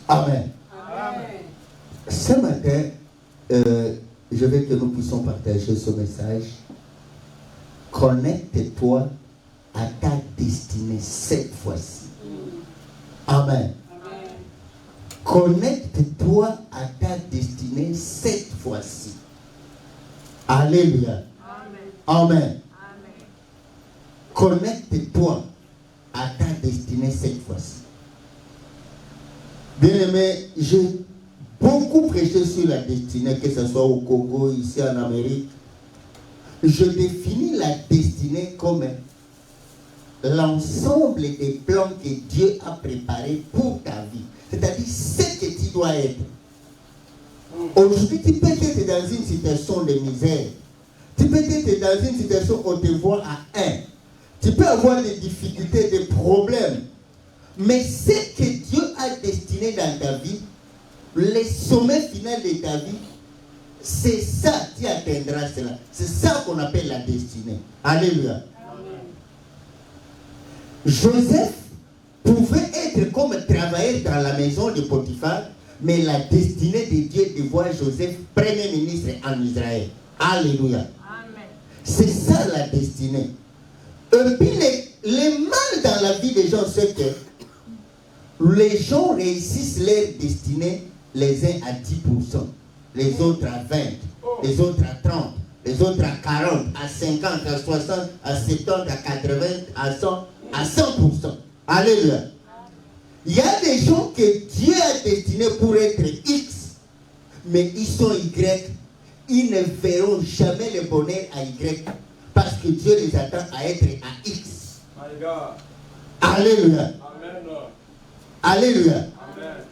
Amen. Amen. Ce matin, je veux que nous puissions partager ce message. Connecte-toi à ta destinée cette fois-ci. Amen. Amen. Connecte-toi à ta destinée cette fois-ci. Alléluia. Amen. Amen. Amen. Connecte-toi à ta destinée cette fois-ci. Bien-aimé, j'ai beaucoup prêché sur la destinée, que ce soit au Congo, ici en Amérique. Je définis la destinée comme l'ensemble des plans que Dieu a préparés pour ta vie. C'est-à-dire ce que tu dois être. Aujourd'hui, tu peux être dans une situation de misère. Tu peux être dans une situation où on te voit à 1. Tu peux avoir des difficultés, des problèmes. Mais ce que Dieu a destiné dans ta vie, le sommet final de ta vie, c'est ça, tu atteindras cela. C'est ça qu'on appelle la destinée. Alléluia. Amen. Joseph pouvait être comme travailleur dans la maison de Potiphar, mais la destinée de Dieu de voir Joseph premier ministre en Israël. Alléluia. Amen. C'est ça la destinée. Et puis les mal dans la vie des gens, c'est que les gens réussissent leur destinée les uns à 10%, les autres à 20%, les autres à 30%, les autres à 40%, à 50%, à 60%, à 70%, à 80%, à 100%, à 100%. Alléluia. Il y a des gens que Dieu a destinés pour être X, mais ils sont Y. Ils ne verront jamais le bonheur à Y, parce que Dieu les attend à être à X. Alléluia. Amen. Alléluia. Amen.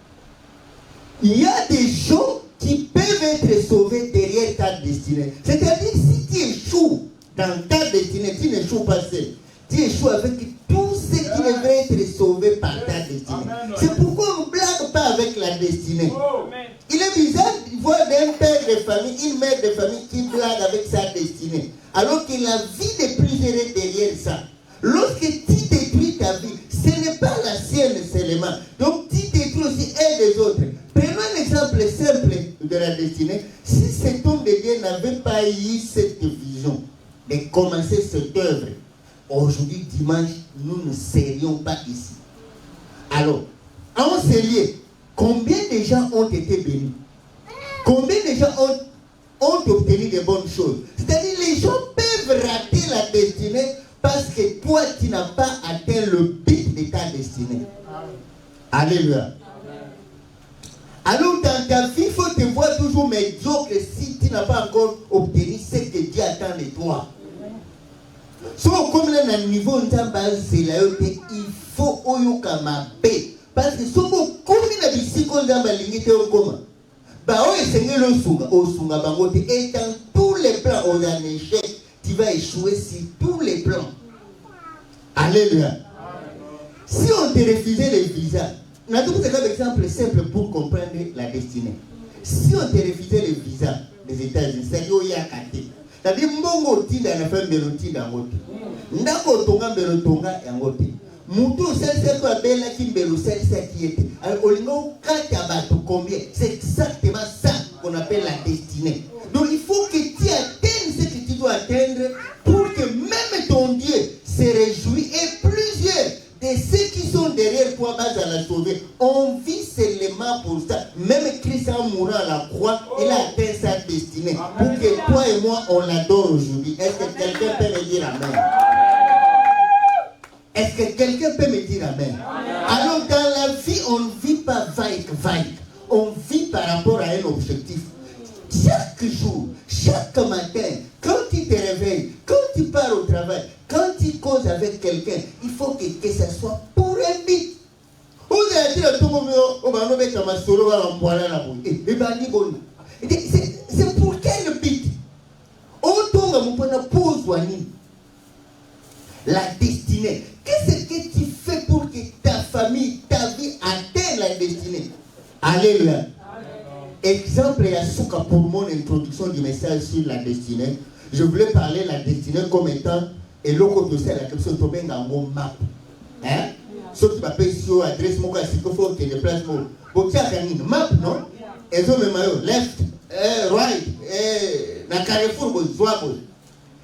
Il y a des gens qui peuvent être sauvés derrière ta destinée. C'est-à-dire, si tu échoues dans ta destinée, tu n'échoues pas seul. Tu échoues avec tout ce qui devrait être sauvé par ta destinée. C'est pourquoi on ne blague pas avec la destinée. Il est bizarre de voir un père de famille, une mère de famille qui blague avec sa destinée. Alors que la vie de plusieurs est derrière ça. Lorsque tu détruis ta vie, ce n'est pas la sienne seulement. Donc tu détruis aussi elle des autres. Prenons un exemple simple de la destinée. Si cet homme de Dieu n'avait pas eu cette vision de commencer cette œuvre, aujourd'hui, dimanche, nous ne serions pas ici. Alors, en sérieux, combien de gens ont été bénis? Combien de gens ont obtenu de bonnes choses? C'est-à-dire, les gens peuvent rater la destinée parce que toi, tu n'as pas atteint le but de ta destinée. Alléluia. Alors, dans ta vie, il faut te voir toujours médiocre si tu n'as pas encore obtenu ce que Dieu attend de toi. So, comme là, dans le niveau de ta base, c'est là où il faut oyuka mabe. Parce que si on a des psychos dans la ligne, c'est comment? Bah, on est et dans tous les plans, on a un échec. Tu vas échouer sur tous les plans. Alléluia. Si on te refusait les visas, on a tout un exemple simple pour comprendre la destinée. Si on te refusait les visas des États-Unis, c'est qu'il y a kate. C'est-à-dire, mbongo tinda na fait meloti dangote. Ndako tonga melotonga yangote. Mutu sel kwa bela ki mbelo sel qui était. Alors, olingo kata bato combien? C'est exactement ça qu'on appelle la destinée. Donc, il faut que tu atteignes ce que tu dois atteindre pour que même ton Dieu se réjouisse et plusieurs de ceux qui sont derrière toi bas à la sauver. On vit seulement pour ça. Même Christ en mourant à la croix, il a atteint sa destinée. Pour que toi et moi, on l'adore aujourd'hui. Est-ce que quelqu'un peut me dire Amen? Est-ce que quelqu'un peut me dire Amen? Alors dans la vie, on ne vit pas vague. On vit par rapport à un objectif. Chaque jour, chaque matin, quand tu te réveilles, quand tu pars au travail, quand tu causes avec quelqu'un, il faut que ça soit pour un but. C'est pour quel but? La destinée. Qu'est-ce que tu fais pour que ta famille, ta vie atteigne la destinée? Alléluia. Exemple et Asuka pour mon introduction du message sur la destinée. Je voulais parler de la destinée comme étant et l'autre de la question de map. Hein? Sauf que tu peux adresse mon cas, c'est qu'il faut que tu déplaces mon. Pour ça, c'est une map, non? Et zo même left, right, dans Carrefour,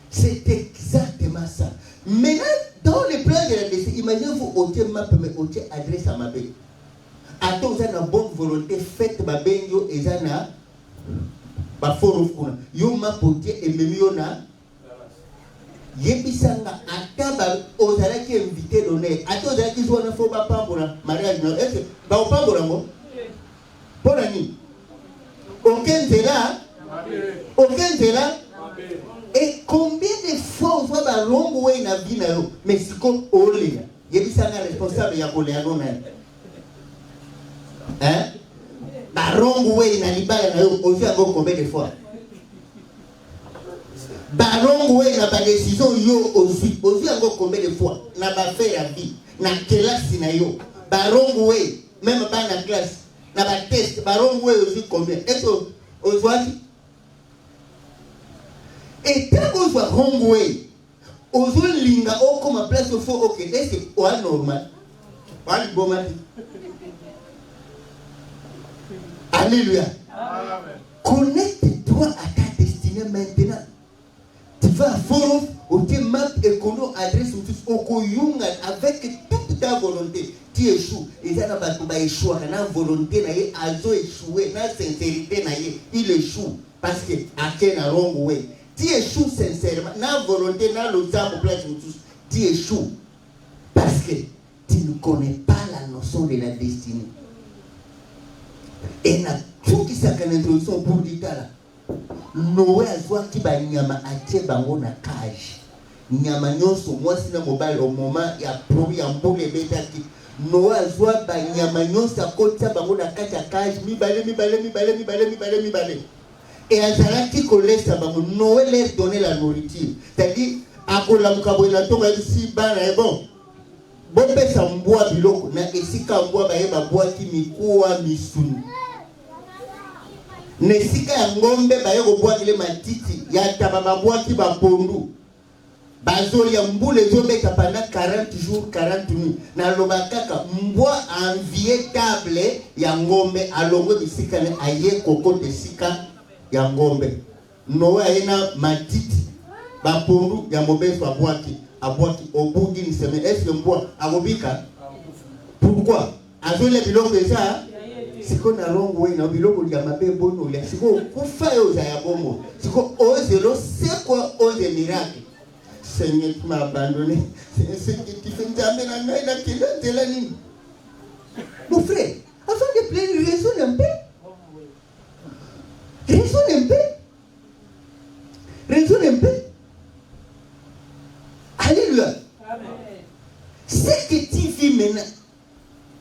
c'est exactement ça. Maintenant, dans le plan de la destinée, imaginez-vous, ôter map, mais ôter adresse à ma belle. Attends, vous avez une bonne volonté, faites ma belle, et vous avez un fort. Yo map, ôter, et même yo na. Yebisanga, attends, vous avez qui invité donner. Attends, vous avez qui jouent un faux papa pour un mariage. Est-ce que, bah, on parle pour l'amour? Pour la nuit. Aucun de là. Aucun de là. Et combien de fois on voit la longue way na vie na yo, mais c'est comme olé. Yebisanga responsable ya koléano na. Hein? La longue way na libala na yo, on fait encore combien de fois? La longue way na ba décision yo aussi, on fait encore combien de fois? Na ba fait la vie, na classe na yo. La longue way, même pas na classe. Na ba test, ba longue way aussi combien? Est-ce que on voit? Et quand on voit wrong way, on voit linga au comme en place au fond, ok, c'est pas normal. Pas le bon matin. Alléluia. Connecte-toi à ta destinée maintenant. Tu vas à forum, au map écono, adresse au koyunga avec toute ta volonté. Tu échoues. Et ça n'a pas échoué. Na volonté na ye, azo échoué, na sincérité na ye, il échoue parce que à quel wrong way. Tu échoues sincèrement, na volonté, na l'autre pour place tous. Tu échoues parce que tu ne connais pas la notion de la destinée. Et na tout qui s'est qu'une introduction pour dire là. Noé a joué qui va nyama atie bango na cage. Nyama nyonso moi si na mobile au moment il y a produit en boule et bêta qui. Noé a joué ba nyama nyonso a côté bango na cage mi balé. Et Azaraki collège ça va Noé leur donner la nourriture. C'est-à-dire à kola mukabona to si bana bon. Bon pesa mboa biloko na esika mboa ba boa ki mikuwa misuni. Nesika ya ngombe ba yeko boa ile matiti ya tababa boa ki ba pondu. Bazoli ya mbule zombe pendant 40 jours 40 nuits. Na lobakaka mboa envier table ya ngombe alongo bisika ne aye koko desika ya ngombe. Noé aina matiti ba pondu ya mobeso abwaki au bout d'une semaine. Est-ce que mboa agobika? Pourquoi? Azole biloko ça c'est qu'on a long way na biloko ya mabe bono ya siko kufa yo za ya bomo. Siko ozelo c'est quoi ose miracle. Seigneur tu m'as abandonné. C'est ce que tu fais jamais na noy na kilo de la nuit. Mon frère, avant de pleurer, raisonne un peu. Raisonne un peu. Alléluia. Amen. Ce que tu vis maintenant,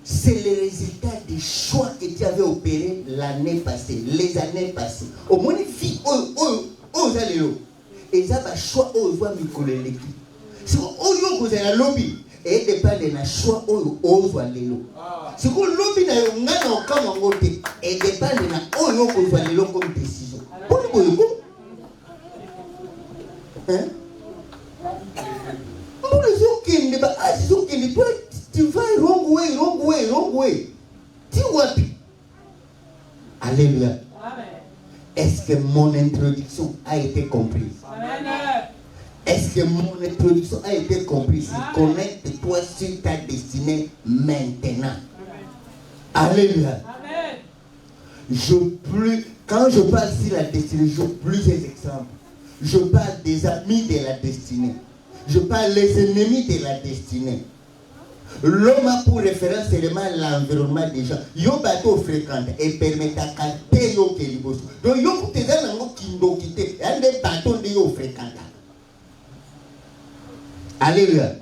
c'est le résultat des choix que tu avais opérés l'année passée, les années passées. Au moins, vie, vous allez là. Et ça va choix, vous allez l'équipe. C'est vous avez un lobby. Et dépend de la choix, vous allez là. C'est que le lobby n'a pas de côté. Et dépend de la vous allez là comme décision. Hein? Tu vas wrong way. Tu vois. Alléluia. Amen. Est-ce que mon introduction a été comprise? Amen. Est-ce que mon introduction a été comprise? Connecte-toi sur ta destinée maintenant. Amen. Alléluia. Amen. Quand je parle sur la destinée, je plusieurs exemples. Je parle des amis de la destinée. Je parle des ennemis de la destinée. L'homme a pour référence seulement l'environnement des gens. Yo bateau fréquente et permet à capter yo kelibos. Donc yo pour te dire nango kindo kite, un des bateaux de yo fréquente. Alléluia.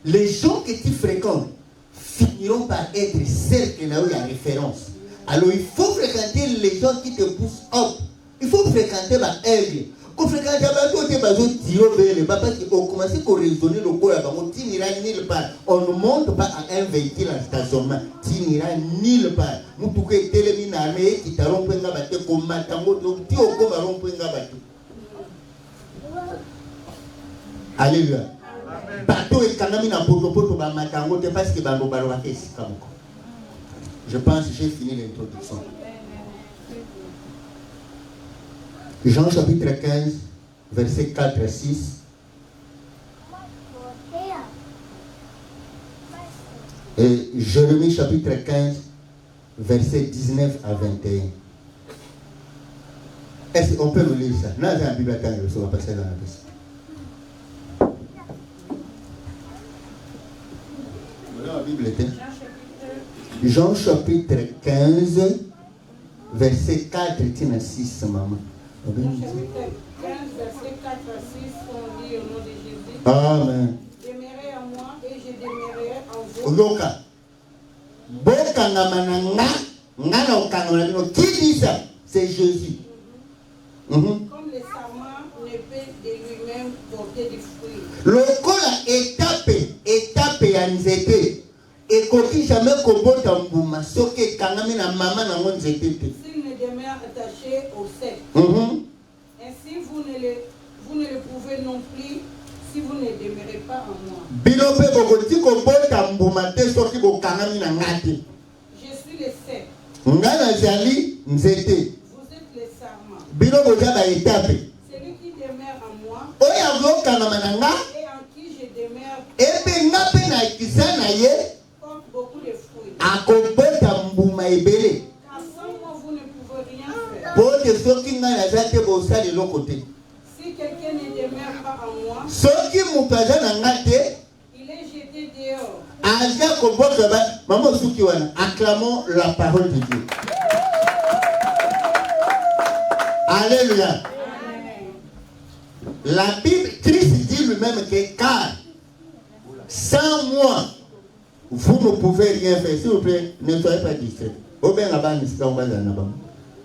Les gens que tu fréquentes finiront par être celles que là où il y a référence. Alors il faut fréquenter les gens qui te poussent up. Il faut fréquenter ma aigle. Quand fréquenter bateau te bazo tiro vers le papa qui ont commencé à raisonner le corps là-bas, tu n'iras nulle part. On ne monte pas à un véhicule en stationnement. Tu n'iras nulle part. Nous tout que télémine armée qui t'a rompu un bateau comme matango, tu au comme rompu un bateau. Alléluia. bateau et kanamina potopoto ba matango te parce que bango balwa kesi kamoko. Je pense que j'ai fini l'introduction. Jean chapitre 15, versets 4 à 6. Et Jérémie chapitre 15, versets 19 à 21. Est-ce qu'on peut me lire ça? Non, c'est un Bible, on va passer dans la piste. Voilà la Bible était. Jean chapitre 15, verset 4 à 6, maman. Jean chapitre 15, verset 4 à 6, on dit au nom de Jésus. Amen. Demeurez en moi et je demeurerai en vous. Loka. Bokanga mananga, ngana okanga na qui dit ça? C'est Jésus. Comme le sarment ne peut de lui-même porter du fruit. Lokola étape ya nzete. Ekoki jamais kobota mbuma soki kangami na mama na ngo nzete te. S'il ne demeure attaché au sec. Ainsi vous ne le pouvez non plus si vous ne demeurez pas en moi. Bino pe bokoti kobota mbuma te soki bokangami na ngate. Je suis le sec. Ngana zali nzete. Vous êtes le sarment. Bino boza ba étape. Celui qui demeure en moi. Oya bokangama na nga. Et en qui je demeure. Ebe nga pe na kisana ye. Porte beaucoup de fruits. Akobota mbuma ebele. Car sans moi vous ne pouvez rien faire. Bote soki nga na zate bosali lokote. Si quelqu'un ne demeure pas en moi. Soki mutu aza na ngate. Il est jeté dehors. Aja kobota ba maman suki wana. Acclamons la parole de Dieu. Alléluia. Amen. La Bible, Christ dit lui-même que car sans moi, vous ne pouvez rien faire. S'il vous plaît, ne soyez pas distraits.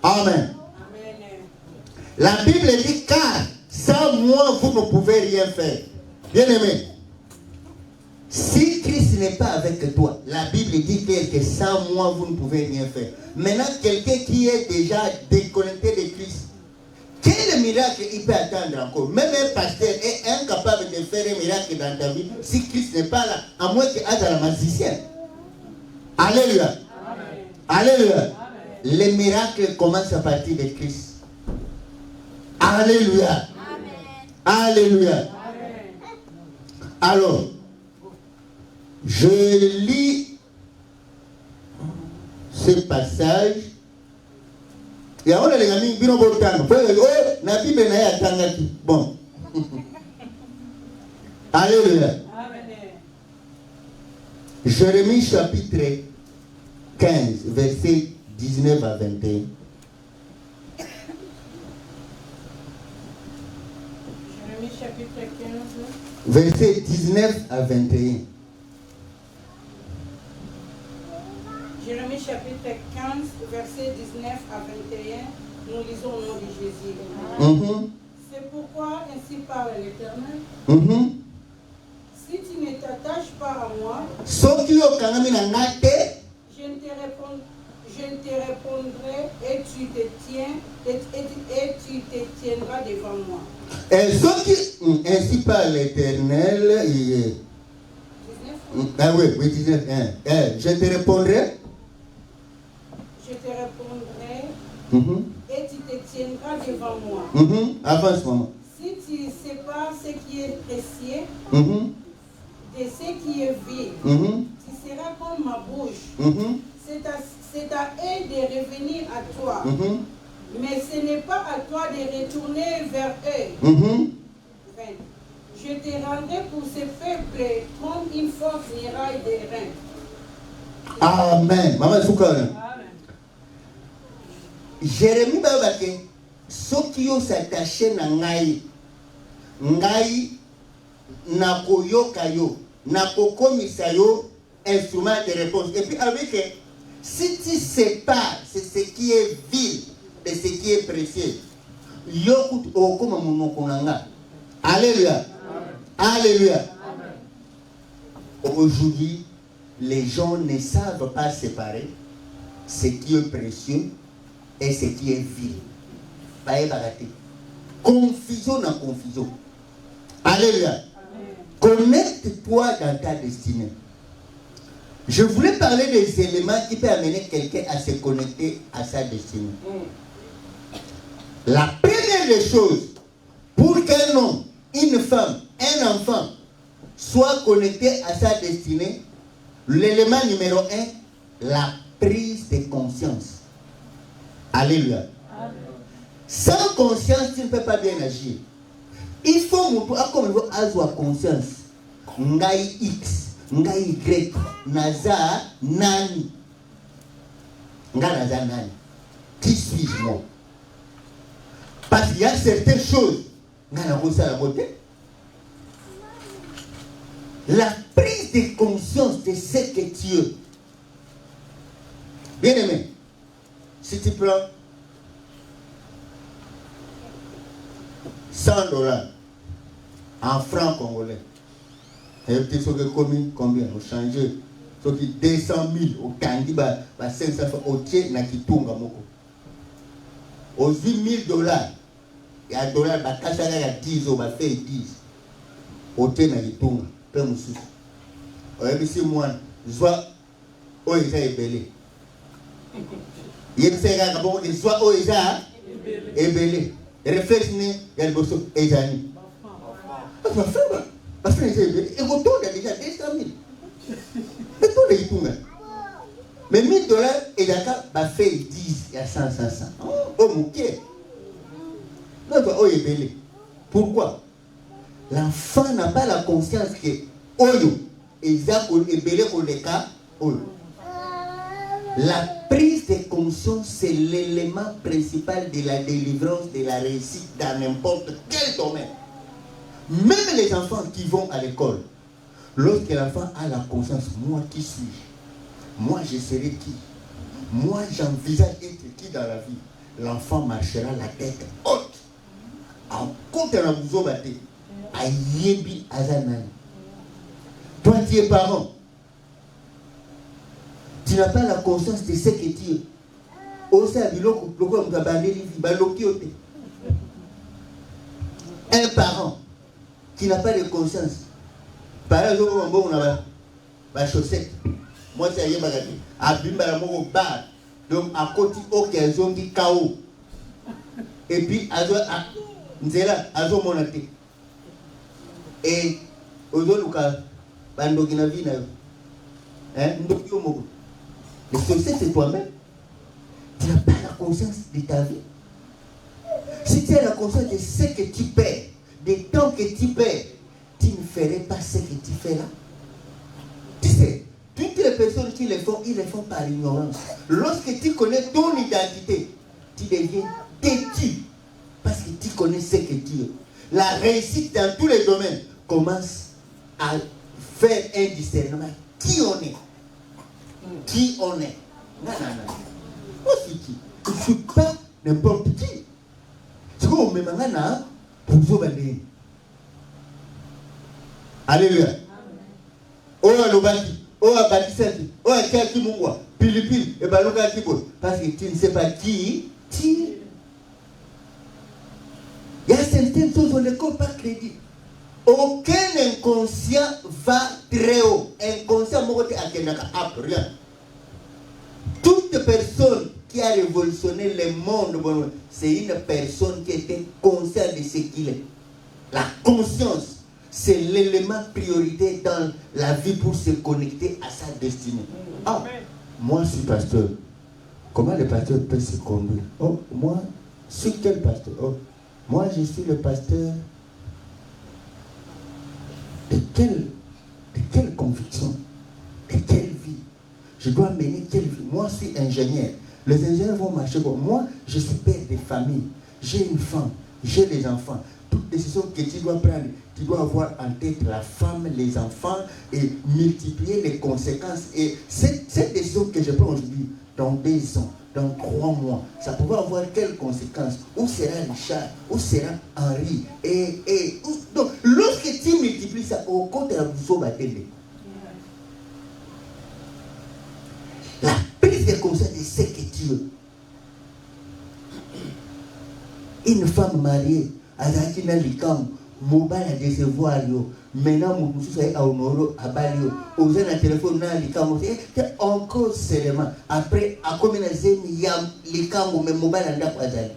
Amen. La Bible dit car sans moi, vous ne pouvez rien faire. Bien aimé, si Christ n'est pas avec toi, la Bible dit que sans moi, vous ne pouvez rien faire. Maintenant, quelqu'un qui est déjà déconnecté de Christ, quel miracle il peut attendre encore? Même un pasteur est incapable de faire un miracle dans ta vie si Christ n'est pas là, à moins qu'il aille à la magicien. Alléluia. Amen. Alléluia. Amen. Les miracles commencent à partir de Christ. Alléluia. Amen. Alléluia. Amen. Alors, je lis ce passage. Il y a les amis qui ont la Bible n'a pas bon. Alléluia. Jérémie chapitre 15, verset 19 à 21. Jérémie chapitre 15. Verset 19 à 21. Jérémie chapitre 15, verset 19 à 21, nous lisons au nom de Jésus. C'est pourquoi ainsi parle l'Éternel. Si tu ne t'attaches pas à moi, je te répondrai et tu te tiendras devant moi. Ainsi parle l'Éternel. 19. Ah oui, 19. Je te répondrai. Je te répondrai et tu te tiendras devant moi. Avance, maman. Si tu sépares ce qui est précieux de ce qui est vil, tu seras comme ma bouche. C'est à eux de revenir à toi. Mais ce n'est pas à toi de retourner vers eux. Je te rendrai pour ces peuples comme une forte muraille des reins. Amen. Maman Soukane. Jérémie Babake, ceux qui ont s'attaché na ngai, ngai na koyoka yo, na kokomisa yo, instrument de réponse. Et puis avec si tu sépares ce qui est vil de ce qui est précieux, yo kut okoma monokonanga. Alléluia. Alléluia. Aujourd'hui, les gens ne savent pas séparer ce qui est précieux et ce qui est vil. Confusion dans confusion. Alléluia. Connecte-toi dans ta destinée. Je voulais parler des éléments qui peuvent amener quelqu'un à se connecter à sa destinée. La première des choses, pour qu'un homme, une femme, un enfant soit connecté à sa destinée, l'élément numéro 1, la prise de conscience. Alléluia. Amen. Sans conscience, tu ne peux pas bien agir. Il faut, comme il faut avoir conscience. Ngai X, Ngai Y, Naza, Nani. Ngai Naza, Nani. Qui suis-je moi? Parce qu'il y a certaines choses. Ngai Naza, la beauté. La prise de conscience de ce que tu es. Bien aimé, si tu prends $100 en francs congolais, et puis ce que combien on change, ce qui 200 000 au Kandi, 500 fois au Tché, na Kitunga moko. Aux $8 000, il y a $, il y a 10 au fait 10 au Tché na Kitunga. Si moi, je vois, oh, il est belé. Il y a des soit oh, il est belé. Réflexe, il y a le bosso, et Jani. Ma frère, il est belé. Et vous tournez déjà 200 000. Et tout les tout, mais $1 000, il y a fait 10, il y a 100. Oh, mon pied. Non, toi, oh, il est belé. Pourquoi? L'enfant n'a pas la conscience que Oyo, la prise de conscience, c'est l'élément principal de la délivrance, de la réussite dans n'importe quel domaine. Même les enfants qui vont à l'école, lorsque l'enfant a la conscience, moi qui suis-je? Moi je serai qui? Moi j'envisage être qui dans la vie? L'enfant marchera la tête haute. En compte à la bouzobate. Ayebi Azanan. Toi, tu es parent. Tu n'as pas la conscience de ce que tu es. Un parent qui n'a pas de conscience. Par exemple, on a la chaussette. Moi, c'est un bagage. Abimba mon bar. Donc, à côté, aucun zombie KO. Et puis, Nzela, Azo Monate. Et aujourd'hui, le succès, c'est toi-même. Tu n'as pas la conscience de ta vie. Si tu as la conscience de ce que tu perds, des temps que tu perds, tu ne ferais pas ce que tu fais là. Tu sais, toutes les personnes qui le font, ils le font par ignorance. Lorsque tu connais ton identité, tu deviens têtu parce que tu connais ce que tu es. La réussite dans tous les domaines commence à faire un discernement. Qui on est? Qui on est? Non. Moi, je suis qui? Je ne suis pas n'importe qui. C'est comme me mangana pour vous aller. Alléluia. Oh, Alobaki. Oh, Abatisati. Oh, Akiaki Mungwa. Pilipili. Et Baloga Kibo. Parce que tu ne sais pas qui tu es. Il y a certaines choses où on ne compte pas crédit. Aucun inconscient va très haut. Inconscient, rien. Toute personne qui a révolutionné le monde, c'est une personne qui était consciente de ce qu'il est. La conscience, c'est l'élément prioritaire dans la vie pour se connecter à sa destinée. Ah, moi je suis pasteur. Comment le pasteur peut se conduire? Oh, moi, je suis quel pasteur? Oh, moi je suis le pasteur. De quelle conviction? De quelle vie? Je dois mener quelle vie? Moi, je suis ingénieur. Les ingénieurs vont marcher comme moi. Je suis père de famille. J'ai une femme. J'ai des enfants. Toute décision que tu dois prendre, tu dois avoir en tête la femme, les enfants et multiplier les conséquences. Et cette décision que je prends aujourd'hui, dans 2 ans, dans 3 mois, ça pourrait avoir quelles conséquences? Où sera Richard? Où sera Henri? Donc, lorsque tu multiplies ça, au compte de la boussole va t'aider. La prise de conscience de ce que tu veux. Une femme mariée, elle a qui n'a l'icam, mobile à décevoir yo. Maintenant, mon poussou est à honoro à balio. Aux un téléphone na likamo. C'est encore seulement. Après, à combien de zemi yam likamo mais mobile anda kwa zali.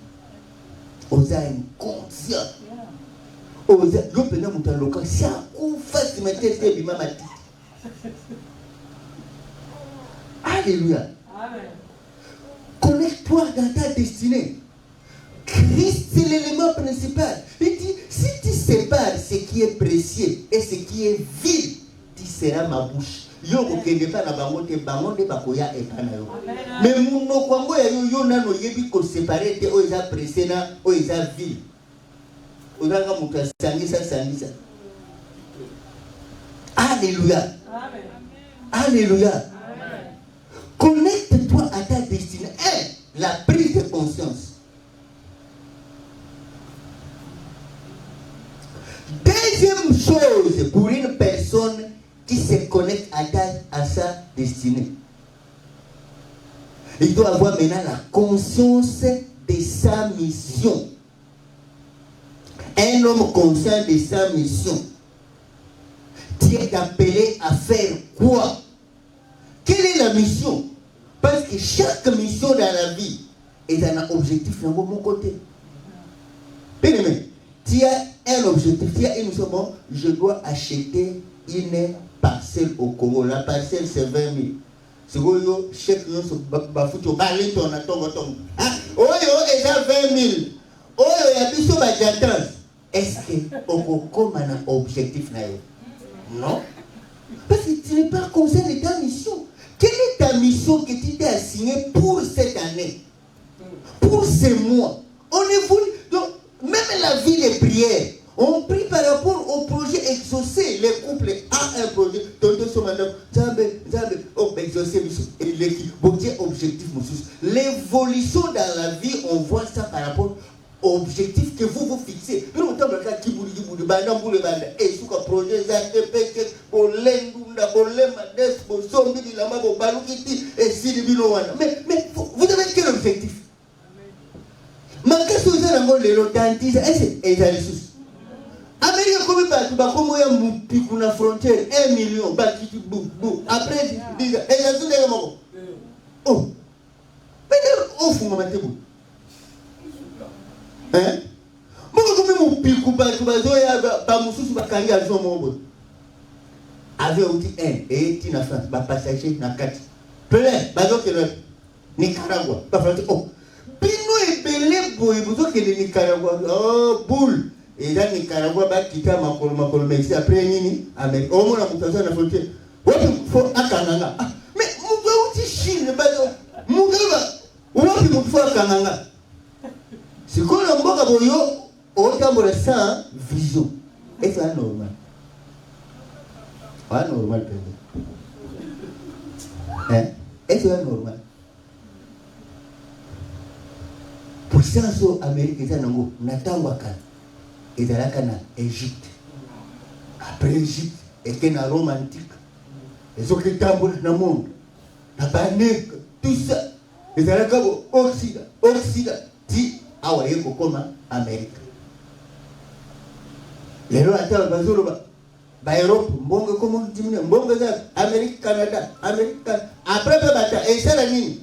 Aux un inconscient. Aux un yo pena mutaloka. Si à coup face me teste bima mati. Alléluia. Amen. Connecte-toi dans ta destinée. Christ, c'est l'élément principal. Il dit, si tu sépares ce qui est précieux et ce qui est vil, tu seras ma bouche. Yo kokende pa na bango te bakoya etana yo. Mais muno kwango ya yo nano yebi ko séparer te o eza précieux na o eza vil. Odanga mutu sangisa. Alléluia. Amen. Alléluia. Amen. Connecte-toi à ta destinée. La prise de conscience. Deuxième chose pour une personne qui se connecte à sa destinée, il doit avoir maintenant la conscience de sa mission. Un homme conscient de sa mission, tu es appelé à faire quoi? Quelle est la mission? Parce que chaque mission dans la vie est un objectif de mon côté. Bien aimé, tu as un objectif, tu as une mission. Bon, je dois acheter une parcelle au Congo. La parcelle, c'est 20 000. C'est que chaque jour, c'est bafuto, balé ton atom. Oh, il y a 20 000. Oh, il y a plus de est-ce que a un objectif? Non. Parce que tu n'es pas conscient de ta mission. Quelle est ta mission que tu t'es assignée pour cette année? Pour ces mois? On évolue. Donc, même la vie des prières, on prie par rapport au projet exaucé. Les couples ont un projet. L'évolution dans la vie, on voit ça par rapport au objectif que vous vous fixez. Mais on tombe là, qui vous dit, et sous le projet, mais vous avez quel objectif? Manquez sous un angle de l'authenticité, et ça ressource. Amérique comme partout, comme il y a une frontière, 1 million, après, et ça sous les mots. Oh, mais au fond, hein? Moi, comme mon pico, avait aussi un et qui n'a fait pas passager na 4. Plein, Nicaragua, pas français. Oh, Pino et Belé, vous que le Nicaragua, oh, boule. Et là, Nicaragua, bah, quitter ma Mexique après Nini, Amérique. Au moins, la mutation de la frontière. Ouais, il faut à Kananga. Mais, mon gars, aussi Chine, mon gars, où il faut à Kananga? C'est quoi le mot que vous avez autant de ça, vision. Et c'est normal. Pas normal, hein? Et c'est normal. Pour ça, l'Amérique est en Natangwakan. Et dans la Égypte. Après l'Égypte, et qu'il y a Rome antique. Les autres tambours dans le monde. La banque, tout ça. Et dans la Occident. Dit, ah ouais, comme Amérique. Les lois attendent, Europe, Mbongo, comment diminuer, Mbongo, Amérique, Canada, Amérique, après le bataille, et c'est la ligne.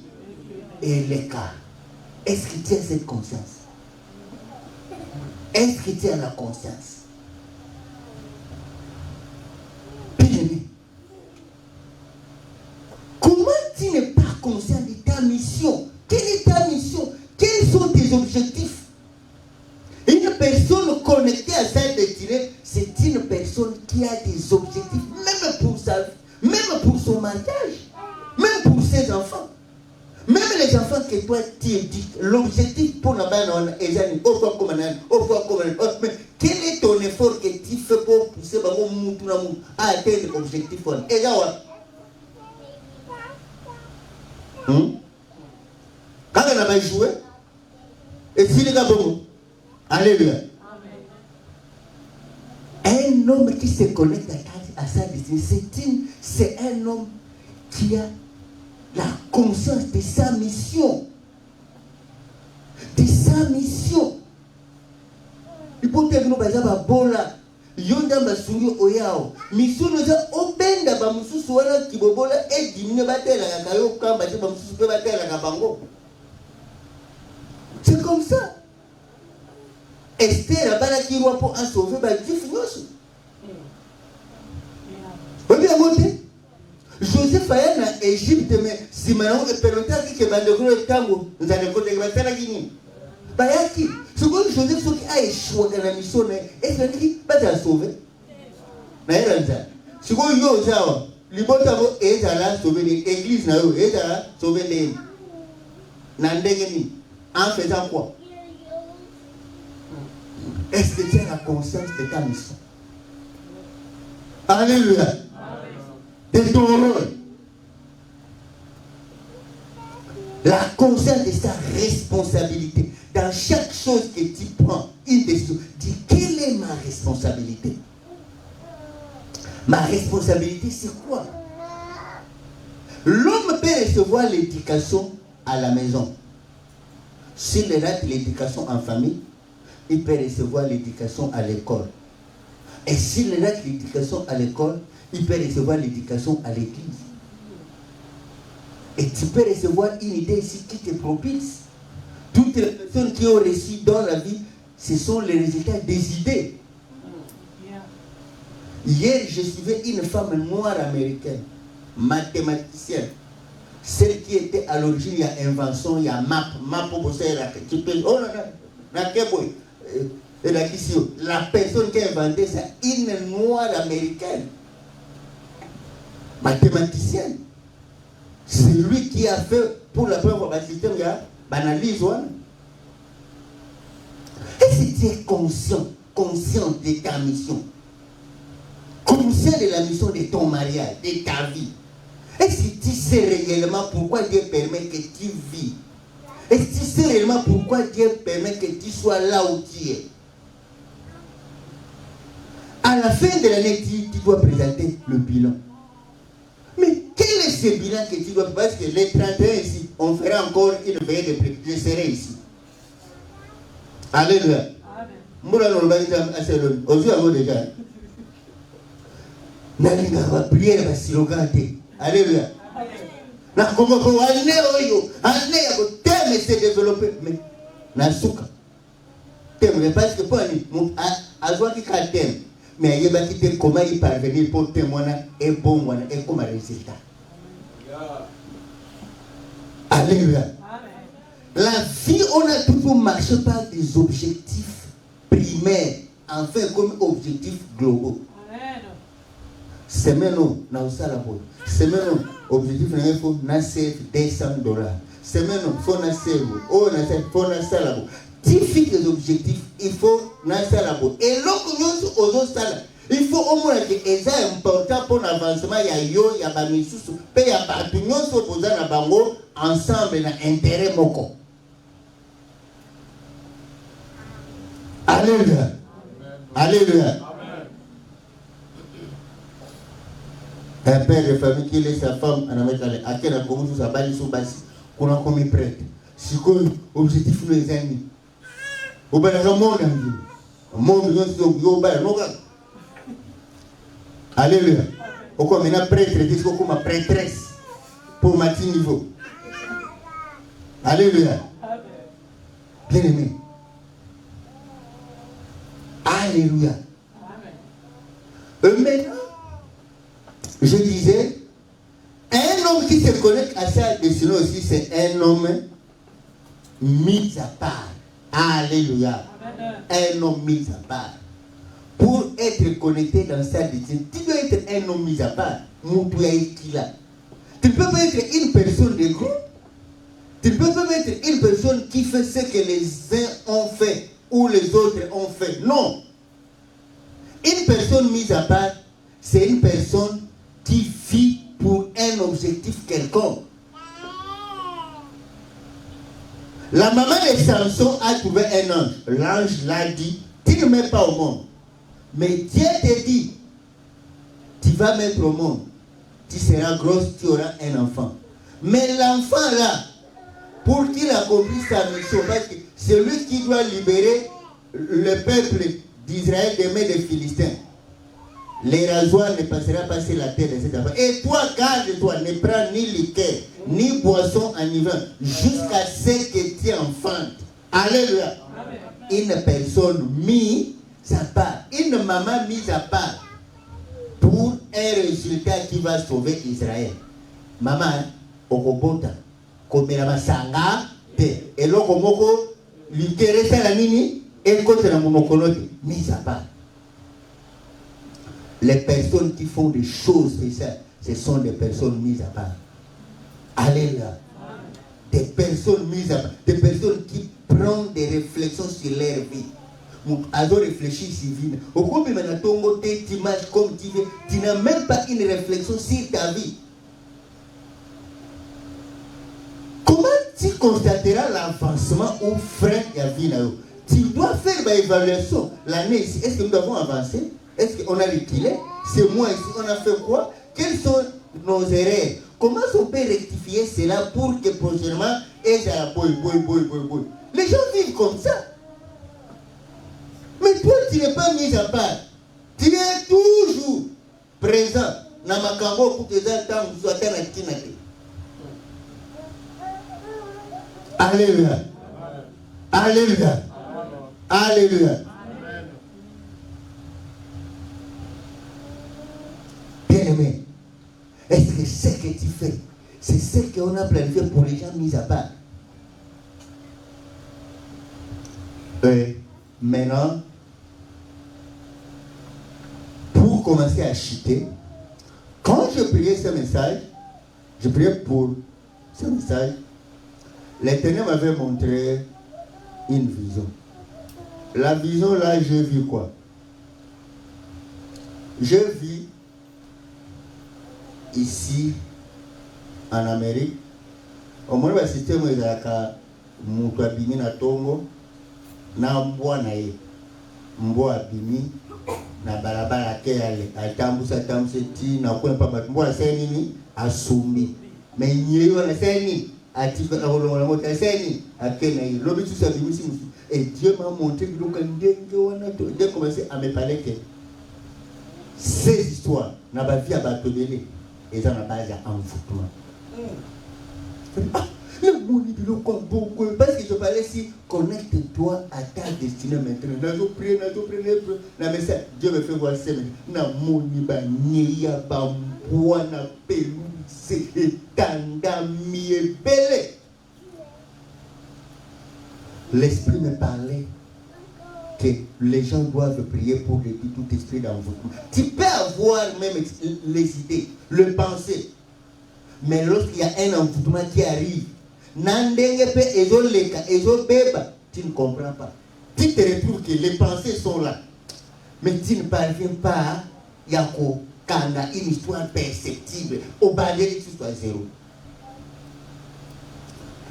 Et les cas, est-ce que tu as cette conscience? Est-ce que tu as la conscience? Bien-aimé, comment tu n'es pas conscient de ta mission? Quelle est ta mission? Quels sont tes objectifs? Une personne connectée à sa destinée, c'est une personne qui a des objectifs, même pour sa vie, même pour son mariage, même pour ses enfants. Même les enfants que toi tu éduques, l'objectif pour la banane est d'aller au fois comme un autre. Mais quel est ton effort que tu fais pour pousser à atteindre l'objectif? Et là, quand on a pas joué, et si les gars bon, alléluia. Un homme qui se connecte à sa destinée, c'est un homme qui a la conscience de sa mission. De sa mission. Il lopoto bino baza babola yonda basungi oyao mission noza obenda ba mususu wana kibobola edimine batela kayo kamba te ba mususu pe batela ka bango. C'est comme ça. Esther a balaki roi pour sauver ba juif nyonso. Obi amote Joseph aya na Égypte mais si maintenant e permettre que bandeko tango nzale ko de batela kini. Bayaki secondo Joseph soki a échoué dans la mission et c'est pas à sauver. Mais là secondo yo zawa libota ko ezala sauver l'église na yo ezala sauver les na ndenge ni en faisant quoi? Est-ce que tu as la conscience de ta mission? Alléluia. De ton rôle. La conscience de sa responsabilité. Dans chaque chose que tu prends, une décision, dis quelle est ma responsabilité? Ma responsabilité, c'est quoi? L'homme peut recevoir l'éducation à la maison. S'il rate l'éducation en famille, il peut recevoir l'éducation à l'école. Et s'il rate l'éducation à l'école, il peut recevoir l'éducation à l'église. Et tu peux recevoir une idée ici qui te propice. Toutes les personnes qui ont réussi dans la vie, ce sont les résultats des idées. Hier, je suivais une femme noire américaine, mathématicienne. Celle qui était à l'origine, il y a invention, il y a map pour bosser la la personne qui a inventé ça, une noire américaine, mathématicienne. C'est lui qui a fait pour la première fois le système de l'analyse. Et si tu es conscient de ta mission, conscient de la mission de ton mariage, de ta vie, et si tu sais réellement pourquoi Dieu permet que tu vis, et si tu sais réellement pourquoi Dieu permet que tu sois là où tu es, à la fin de l'année, tu dois présenter le bilan. Mais quel est ce bilan que tu dois faire? Parce que les 31 ici, on fera encore une veillée de prière. Je serai ici. Alléluia. Moula nous le aujourd'hui avant déjà. Nalinga va prier la silogante. Alléluia. Na comme ko ane oyo, ane ya ko thème se développer mais na suka. Thème parce que pour ani azwa ki ka thème. Mais il y a comment y parvenir pour témoigner et bon et comme résultat. Alléluia. La vie, on a toujours marché par des objectifs primaires, enfin comme objectifs globaux. C'est maintenant, c'est maintenant, objectif, il faut nasser $200. C'est maintenant, il faut nasser, tu fixes les objectifs, il faut nasser la boue. Et l'autre, il faut au moins que c'est important pour l'avancement. Il y a yo, il y a bamisous, il y a partout, nous sommes posés dans bango ensemble dans intérêt moko. Alléluia. Alléluia. Un père de famille qui laisse sa femme en Amérique, à quel a commencé sa balle sous basi, qu'on a commis prêtre. Si quoi, objectif nous les amis. Au bas de la monde, alléluia. Pourquoi maintenant prêtre, dis comme ma prêtresse pour ma niveau. Alléluia. Bien aimé. Alléluia. Maintenant, je disais, un homme qui se connecte à sa destinée aussi, c'est un homme mis à part. Alléluia. Un homme mis à part. Pour être connecté dans sa destinée, tu dois être un homme mis à part. Tu ne peux pas être une personne de groupe. Tu ne peux pas être une personne qui fait ce que les uns ont fait ou les autres ont fait. Non. Une personne mise à part, c'est une personne qui vit pour un objectif quelconque. La maman de Samson a trouvé un ange. L'ange l'a dit, tu ne mets pas au monde. Mais Dieu te dit, tu vas mettre au monde. Tu seras grosse, tu auras un enfant. Mais l'enfant là, pour qu'il accomplisse sa mission, parce que c'est lui qui doit libérer le peuple d'Israël des mains des Philistins. Les rasoirs ne passera pas sur la terre de cet enfant. Et toi, garde-toi, ne prends ni liqueur, ni boisson enivrante, jusqu'à ce que tu enfantes. Alléluia. Une personne mise à part, une maman mise à part, pour un résultat qui va sauver Israël. Maman, okobota, komela masanga, te, eloko moko, l'intérêt la nini, et contre la monokonote, mise à part. Les personnes qui font des choses spéciales, ce sont des personnes mises à part. Alléluia. Des personnes mises à part. Des personnes qui prennent des réflexions sur leur vie. Elles ont réfléchi sur vie. Au cours de ton côté, tu marches comme tu veux. Tu n'as même pas une réflexion sur ta vie. Comment tu constateras l'avancement ou frein de la vie? Tu dois faire une évaluation. L'année ici, est-ce que nous avons avancé? Est-ce qu'on a reculé? C'est moi ici, on a fait quoi? Quelles sont nos erreurs? Comment on peut rectifier cela pour que prochainement, les gens vivent comme ça. Mais toi, tu n'es pas mis à part. Tu es toujours présent. Namakambo pour que ça temps soit Alléluia. Alléluia. Alléluia. Bien-aimé, est-ce que ce que tu fais, c'est ce qu'on a planifié pour les gens mis à part? Maintenant, pour commencer à chuter, quand je priais ce message, je priais pour ce message, l'Éternel m'avait montré une vision. La vision là, je vis quoi? Je vis ici en Amérique. Au moins, le système est là, mutu abimi na tongo na mbwa na ye mbwa abimi na barabara ke ale atambusa ti na kwa papa mbwa seni asumi mais nyeyo na seni ati na kolonga mota seni akena yi lobi tu sa bimi si et Dieu m'a montré que donc ndenge wana to Dieu commencé à me parler que ces histoires na ba vie à batobele et ça na base à envoûtement. Parce que je parlais si connecte-toi à ta destinée maintenant. Dieu me fait voir ça. Na moni ba nyeya ba mboa na pelouse etanga miebele. L'esprit me parlait que les gens doivent prier pour réduire tout esprit d'envoûtement. Tu peux avoir même les idées, le penser. Mais lorsqu'il y a un envoûtement qui arrive, tu ne comprends pas. Tu te retrouves que les pensées sont là. Mais tu ne parviens pas à une histoire perceptible. Au balai, tu sois zéro.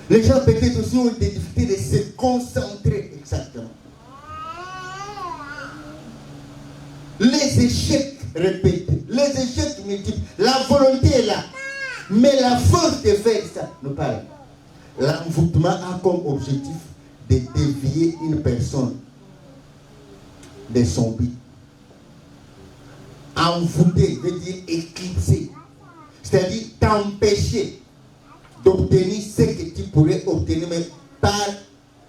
Les gens peut-être aussi ont des difficultés de se concentrer exactement. Les échecs répétés, les échecs multiples, la volonté est là. Mais la force de faire ça nous parle. L'envoûtement a comme objectif de dévier une personne de son but. Envoûter veut dire éclipser. C'est-à-dire t'empêcher d'obtenir ce que tu pourrais obtenir mais par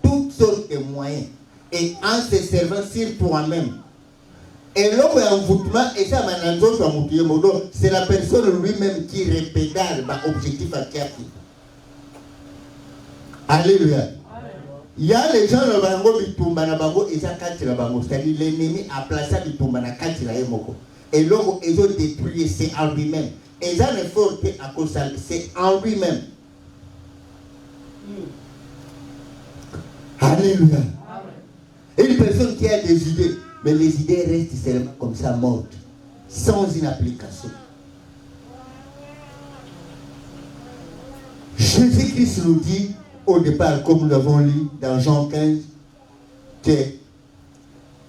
toutes sortes de moyens. Et en se servant sur toi-même. Et l'envoûtement, et ça, c'est la personne lui-même qui répédale l'objectif à qui. Alléluia. Il y a les gens qui c'est-à-dire l'ennemi a placé et l'homme ils ont détruit, c'est en lui-même. Et ça ne faut pas à cause c'est en lui-même. Alléluia. Et une personne qui a des idées, mais les idées restent seulement comme ça mortes, sans une application. Jésus-Christ nous dit au départ, comme nous l'avons lu dans Jean 15, que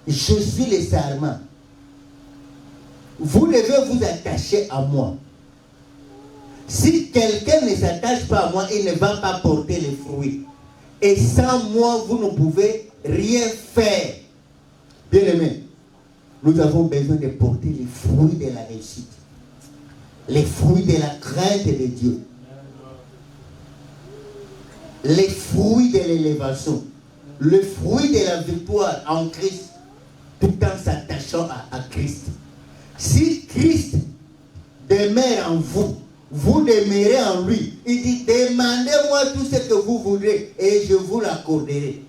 je suis le serment. Vous devez vous attacher à moi. Si quelqu'un ne s'attache pas à moi, il ne va pas porter les fruits. Et sans moi, vous ne pouvez rien faire. Bien aimé, nous avons besoin de porter les fruits de la réussite, les fruits de la crainte de Dieu, les fruits de l'élévation, le fruit de la victoire en Christ, tout en s'attachant à Christ. Si Christ demeure en vous, vous demeurez en lui. Il dit, demandez-moi tout ce que vous voudrez et je vous l'accorderai.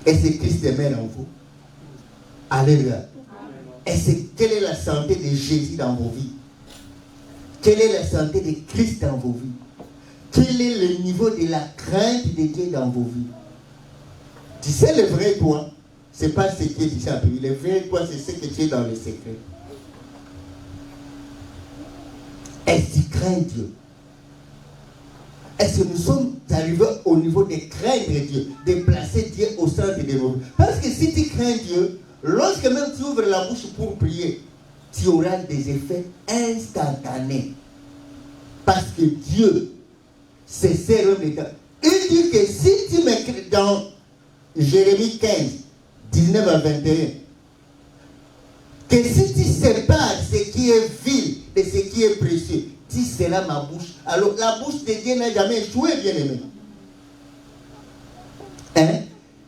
Et c'est Christ demeure en vous. Alléluia. Et c'est quelle est la santé de Jésus dans vos vies? Quelle est la santé de Christ dans vos vies? Quel est le niveau de la crainte de Dieu dans vos vies? Tu sais, le vrai toi, ce n'est pas ce qui est ici à Paris. Le vrai toi, c'est ce que tu es dans le secret. Est-ce que tu crains Dieu? Est-ce que nous sommes arrivés au niveau de craindre Dieu, de placer Dieu au centre de nos vies? Parce que si tu crains Dieu, lorsque même tu ouvres la bouche pour prier, tu auras des effets instantanés. Parce que Dieu, c'est l'homme de temps. Il dit que si tu m'écris dans Jérémie 15, 19 à 21, que si tu sépares ce qui est vil de ce qui est précieux, tu seras ma bouche. Alors la bouche de Dieu n'a jamais échoué, bien aimé. Hein?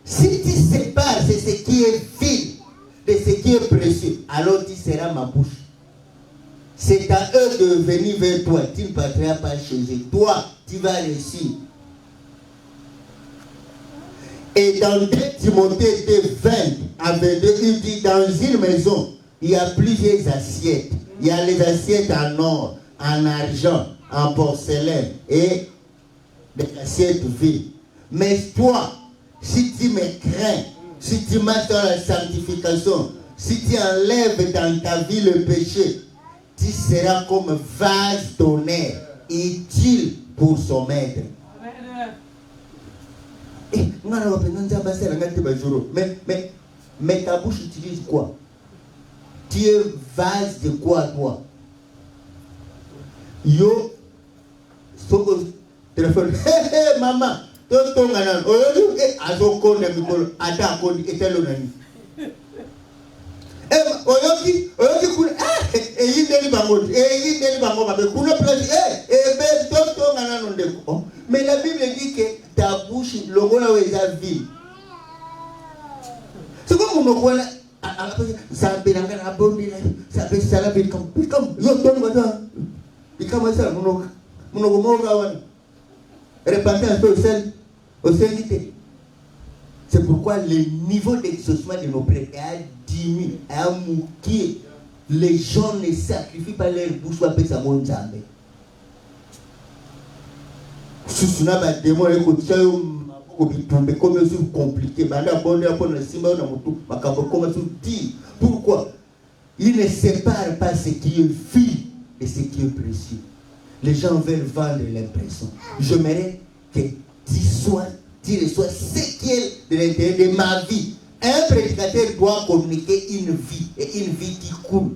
Si tu sépares ce qui est vil de ce qui est précieux, alors tu seras ma bouche. C'est à eux de venir vers toi. Tu ne partiras pas chez eux. Toi, tu vas réussir. Et dans 2 Timothée 20 à 22, il dit, dans une maison, il y a plusieurs assiettes. Il y a les assiettes en or, en argent, en porcelaine et des assiettes vides. Mais toi, si tu me crains, si tu marches dans la sanctification, si tu enlèves dans ta vie le péché, tu seras comme vase d'honneur, utile pour son maître. Mais ta bouche utilise quoi? Tu es vase de quoi, toi? Yo, soko téléphone, hé maman, tonton ganan, oyo azoko ne mikolo, ata ko etelo nani. Oyo kuna yindeli bango babe kuna place be tonton ganan ndeko. Mais la Bible dit que ta bouche longola weza vie. C'est comme on voit ça belanga abondi la ça be sala be comme yo ton goda. Ikama ça monoko moga wan. Repentance au Saint-Esprit. C'est pourquoi le niveau d'exaucement de nos prêtres a diminué, a manqué. Les gens ne sacrifient pas leur bouche pour appeler ça mon Zambé. Si tu n'as pas de démon, comme c'est compliqué, pourquoi? Il ne sépare pas ce qui est vil et ce qui est précieux. Les gens veulent vendre l'impression. J'aimerais que tu reçois ce qui est de l'intérieur de ma vie. Un prédicateur doit communiquer une vie et une vie qui coule.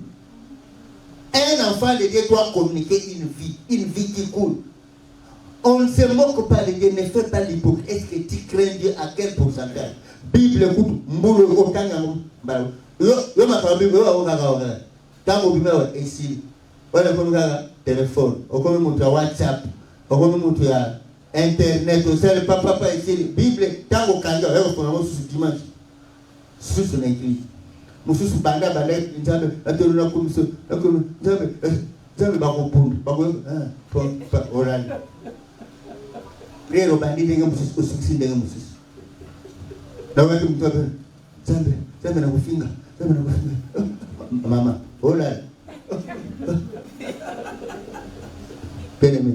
Un enfant de Dieu doit communiquer une vie qui coule. On ne se moque pas de Dieu, ne fais pas l'hypocrite. Est-ce que tu crains Dieu à quel pourcentage? Bible écoute, mboulou otanga mbalo. Yo ma famille yo ogaga. Tango bimeo ici. Wala ko ngaga téléphone, okome mutu ya WhatsApp, okome mutu ya internet, osele papa ici Bible tango kanga yo ko na susu dimanche. Susu na église. Mususu banda nzambe atoluna komiso, nzambe bakopundu, bako orani. Rero bandi denga mususu osiksi denga mususu. Na watu mtoto zambe na kufinga, mama, orani. Bien-aimé,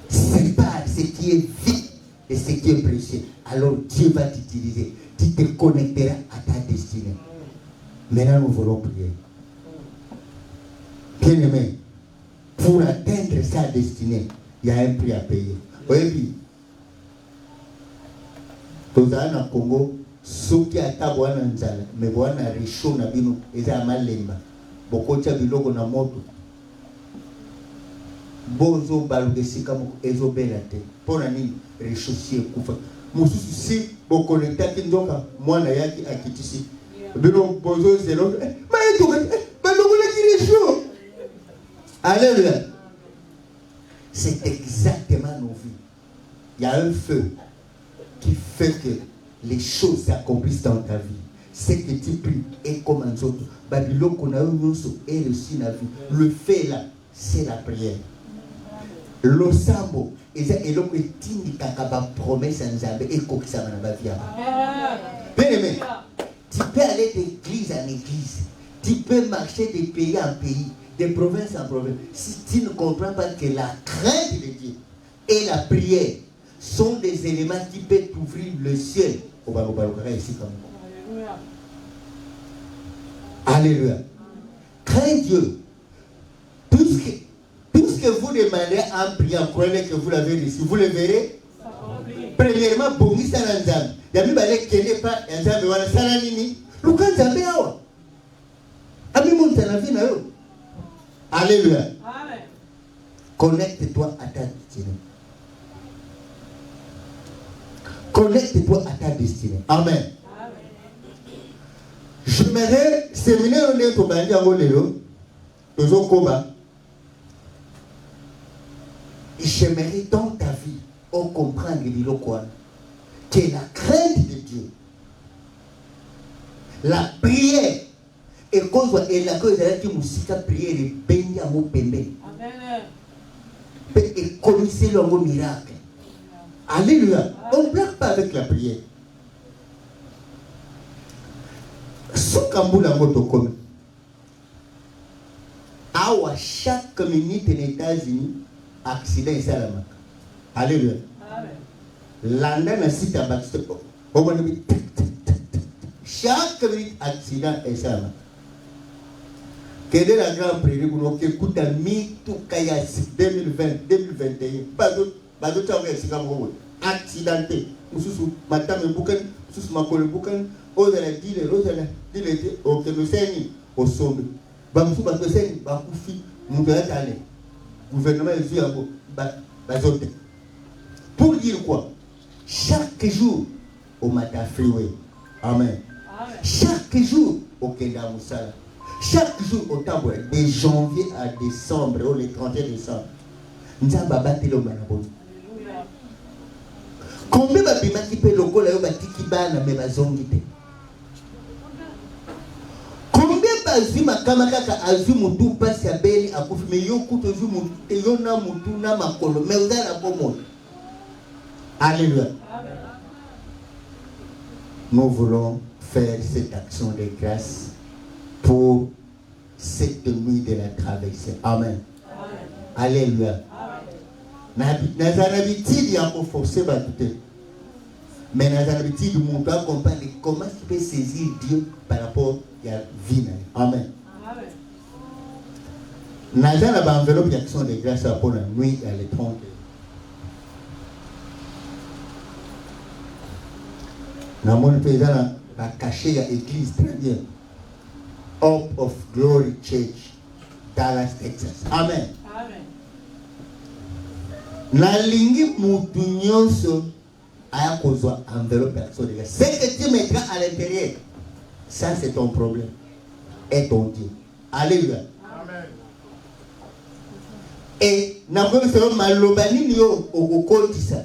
sépare ce qui est vide et ce qui est précieux. Alors Dieu va t'utiliser. Tu te connecteras à ta destinée. Maintenant, nous voulons prier. Bien-aimé, pour atteindre sa destinée, il y a un prix à payer. Oui, dans le Congo, ceux qui attaquent Nzala, mais Bwana Richo na bino, eza malemba. Bokocha biloko na moto. Bozo balugesi kama ezo belate. Pona nini Richo sie kufa. mosusu si bokonnektaki nzoka mwana yaki akitisi bino bozo zelo balongolaki les jours. Alléluia. C'est exactement nos vies. Il y a un feu qui fait que les choses s'accomplissent dans ta vie. C'est que tu pries et comme un autre. Babylone qu'on a eu et reçu la vie. Le fait là, c'est la prière. Le sambo, et l'autre est kakaba promesse en Zambé et kokisa manabavia. Bien aimé, tu peux aller d'église en église. Tu peux marcher de pays en pays, de province en province. Si tu ne comprends pas que la crainte de Dieu et la prière sont des éléments qui peuvent ouvrir le ciel. Alléluia. Crains Dieu. Tout ce que vous demandez en priant, croyez que vous l'avez reçu. Vous le verrez. Premièrement, pour nous, ça n'a pas. Il y a des qui n'est pas un zambé, voilà, ça n'a ni. Lucas zambé awa. Ami mon tanavi na yo. Alléluia. Connecte-toi à ta destinée. Connecte-toi à ta destinée. Amen. J'aimerais séminaire on est au bandi à Molélo. Toujours combat. J'aimerais dans ta vie, on comprendre que la crainte de Dieu, la prière, et la cause de la musique, prière et béni à mon pembe. Et commisser le miracle. Alléluia. On ne plaque pas avec la prière. Soukambula moto awa chaque minute aux États-Unis, accident et salamaka. Alléluia. Landa na site à Baxter. Chaque minute accident et salamaka. Quelle est la grande prière pour nous qui écoute à Mitukayasi 2020, 2021? Pas d'autre accidenté. Nous madame Boukan, nous makole Boukan, aux la dile, au Kenoseni, au sommet. Bamsou Baseni, Bakoufi, Mougalatane. Gouvernement est vu à Bazote. Pour dire quoi? Chaque jour, au Mata Freeway. Amen. Chaque jour, au Kenda Moussala. Chaque jour, au temps de janvier à décembre, ou le 31 décembre. Nous avons battu le Manabon. Combien de gens qui peuvent le coller au bâti qui banne mais bazongite? Combien de gens qui azu mutu passe à beli à koufi mais yo kuto zu mutu yo na mutu na makolo mais vous allez à bon. Alléluia. Nous voulons faire cette action de grâce pour cette nuit de la traversée. Amen. Alléluia. Dans l'habitude, il y a un forcé à tout. Mais dans l'habitude, mon père comprend comment tu peux saisir Dieu par rapport à la vie. Amen. Dans l'enveloppe d'action de grâce pour la nuit à l'étrange. Dans mon pays, va cacher l'église très bien. Hope of Glory Church, Dallas, Texas. Amen. Na lingi mutu nyonso aya kozwa enveloppe d'action de grâce. Ce que tu mettras à l'intérieur, ça c'est ton problème. Et ton Dieu. Alléluia. Amen. Et na kwa maloba nini yo okokotisa